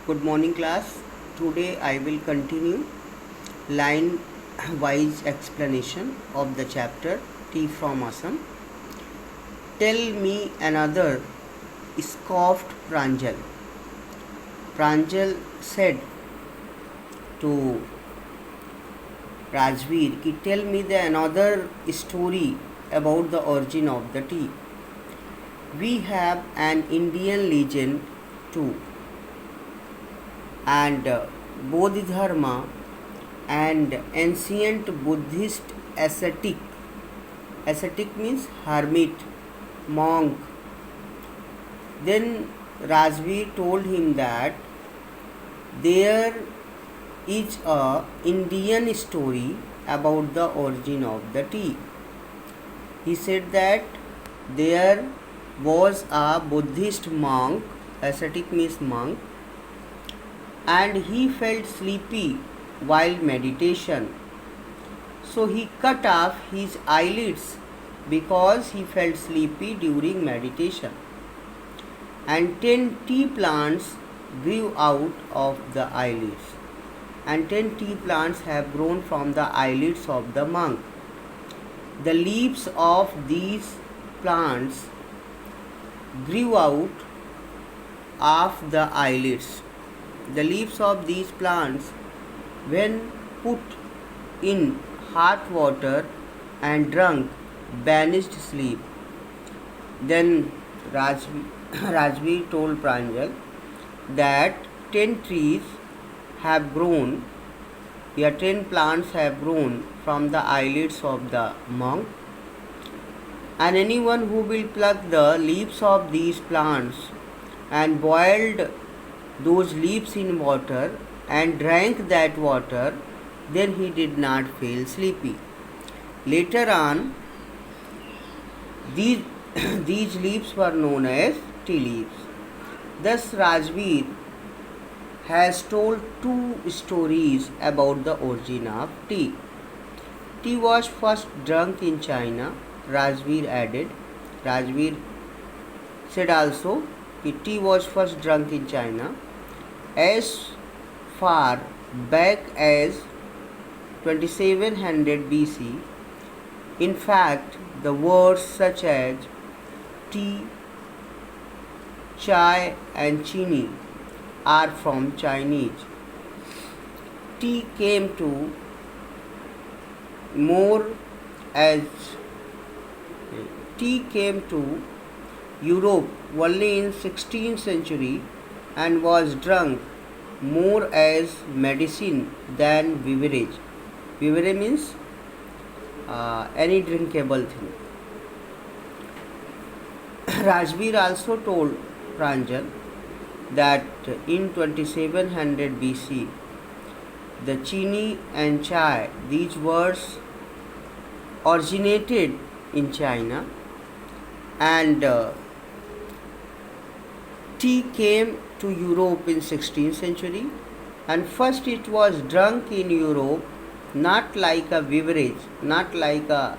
Good morning, class. Today I will continue line wise explanation of the chapter Tea from Assam. Tell me another, scoffed Pranjal. Pranjal said to Rajveer, ki tell me another story about the origin of the tea. We have an Indian legend too, and Bodhidharma and ancient Buddhist ascetic means hermit, monk. Then Rajveer told him that there is a Indian story about the origin of the tea. He said that there was a Buddhist monk, ascetic means monk, and he felt sleepy while meditation. So he cut off his eyelids because he felt sleepy during meditation. And 10 tea plants grew out of the eyelids. And 10 tea plants have grown from the eyelids of the monk. The leaves of these plants grew out of the eyelids. The leaves of these plants, when put in hot water and drunk, banished sleep. Then Rajveer told Pranjal that 10 trees have grown, 10 plants have grown from the eyelids of the monk, and anyone who will pluck the leaves of these plants and boiled those leaves in water and drank that water, then he did not feel sleepy. Later on, these, these leaves were known as tea leaves. Thus, Rajveer has told two stories about the origin of tea. Tea was first drunk in China, Rajveer added. Rajveer said also that tea was first drunk in China as far back as 2700 BC. In fact, the words such as tea, chai and chini are from Chinese. Tea came to Europe only in 16th century and was drunk more as medicine than beverage. Beverage means any drinkable thing. Rajveer also told Pranjal that in 2700 BC, the chini and chai, these words originated in China, and tea came to Europe in 16th century, and first it was drunk in Europe not like a beverage, not like a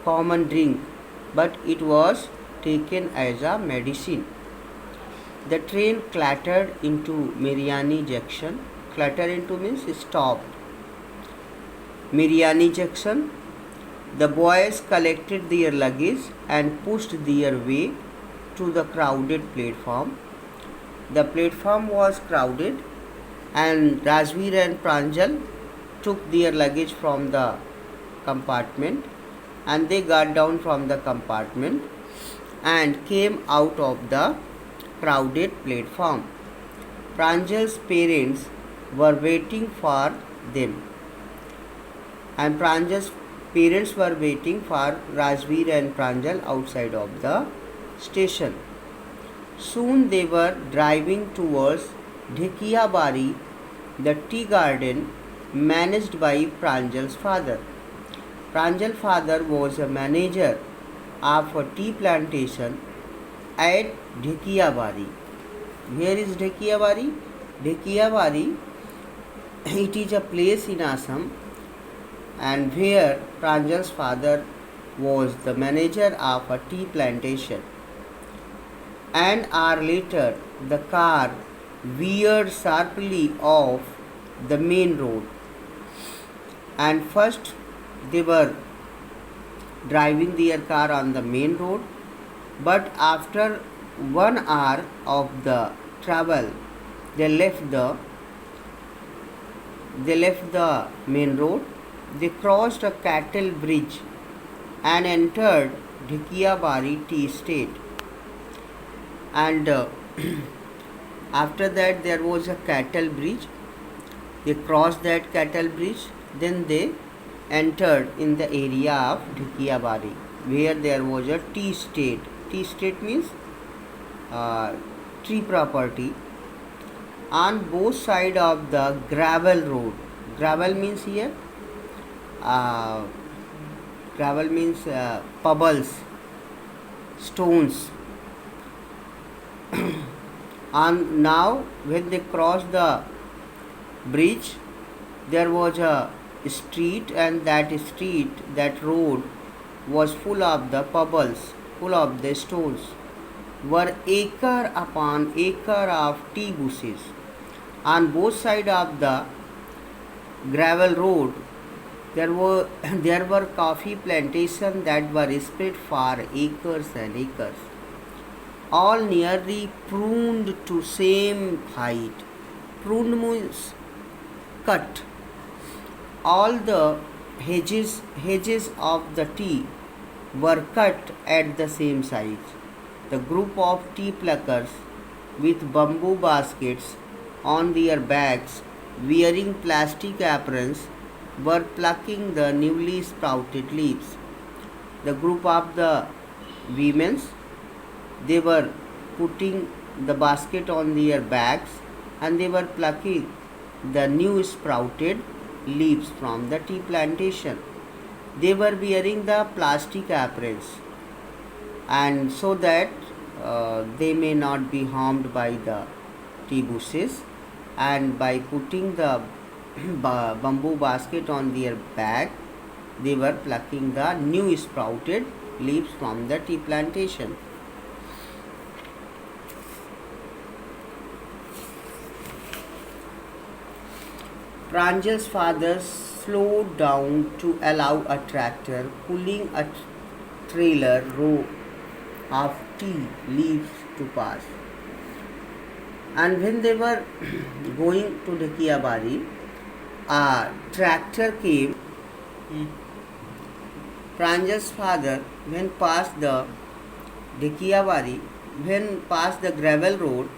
common drink, but it was taken as a medicine. The train clattered into Miriani Junction. Clatter into means stopped. Miriani Junction. The boys collected their luggage and pushed their way to the crowded platform. The platform was crowded, and Rajveer and Pranjal took their luggage from the compartment, and they got down from the compartment and came out of the crowded platform. Pranjal's parents were waiting for them, and Pranjal's parents were waiting for Rajveer and Pranjal outside of the station. Soon they were driving towards Dhekiyabari, the tea garden managed by Pranjal's father. Pranjal's father was a manager of a tea plantation at Dhekiyabari. Where is Dhekiyabari? Dhekiyabari, it is a place in Assam, and where Pranjal's father was the manager of a tea plantation. An hour later, the car veered sharply off the main road, and first they were driving their car on the main road, but after 1 hour of the travel, they left the main road. They crossed a cattle bridge and entered Dhikiabari tea estate. And after that, there was a cattle bridge. They crossed that cattle bridge. Then they entered in the area of Dhikiabari, where there was a tea estate. Tea estate means tree property. On both sides of the gravel road. Gravel means here. Gravel means pebbles, stones. And now, when they crossed the bridge, there was a street, and that road was full of the pebbles, full of the stones, were acre upon acre of tea bushes. On both sides of the gravel road, there were coffee plantations that were spread for acres and acres, all nearly pruned to same height. Pruned means cut. All the hedges of the tea were cut at the same size. The group of tea pluckers with bamboo baskets on their backs, wearing plastic aprons, were plucking the newly sprouted leaves. The group of the women, they were putting the basket on their backs, and they were plucking the new sprouted leaves from the tea plantation. They were wearing the plastic aprons, and so that they may not be harmed by the tea bushes, and by putting the bamboo basket on their back, they were plucking the new sprouted leaves from the tea plantation. Pranjal's father slowed down to allow a tractor pulling a trailer row of tea leaves to pass. And when they were going to Dhikiabari, a tractor came. Pranjal's father, when past the Dhikiabari, when past the gravel road,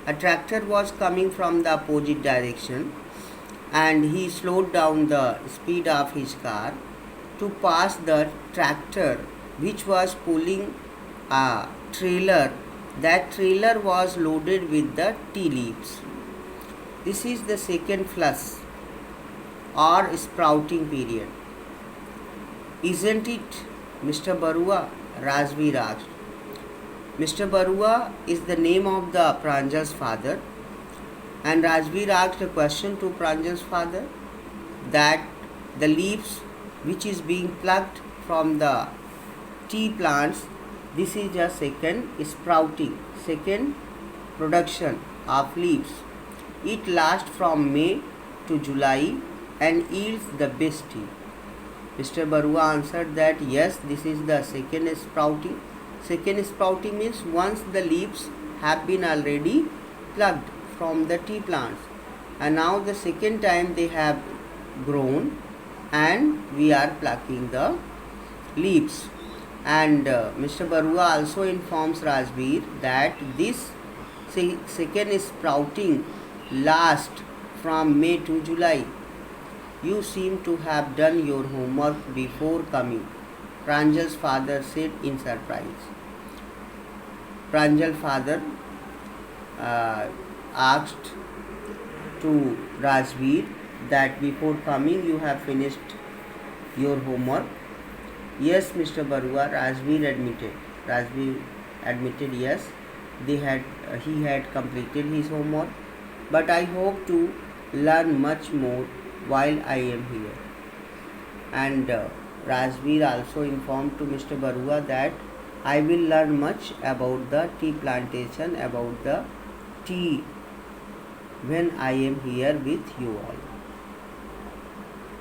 a tractor was coming from the opposite direction, and he slowed down the speed of his car to pass the tractor which was pulling a trailer. That trailer was loaded with the tea leaves. This is the second flush or sprouting period. Isn't it, Mr. Barua? Rajveer asked. Mr. Barua is the name of the Pranjal's father, and Rajveer asked a question to Pranjal's father, that the leaves which is being plucked from the tea plants, this is a second sprouting, second production of leaves. It lasts from May to July and yields the best tea. Mr. Barua answered that yes, this is the second sprouting. Second sprouting means once the leaves have been already plucked from the tea plants, and now the second time they have grown, and we are plucking the leaves. And Mr. Barua also informs Rajveer that this second sprouting lasts from May to July. You seem to have done your homework before coming, Pranjal's father said in surprise. Pranjal's father asked to Rajveer that before coming you have finished your homework. Yes, Mr. Barua, Rajveer admitted yes, he had completed his homework, but I hope to learn much more while I am here. And Rajveer also informed to Mr. Barua that I will learn much about the tea plantation, about the tea when I am here with you all.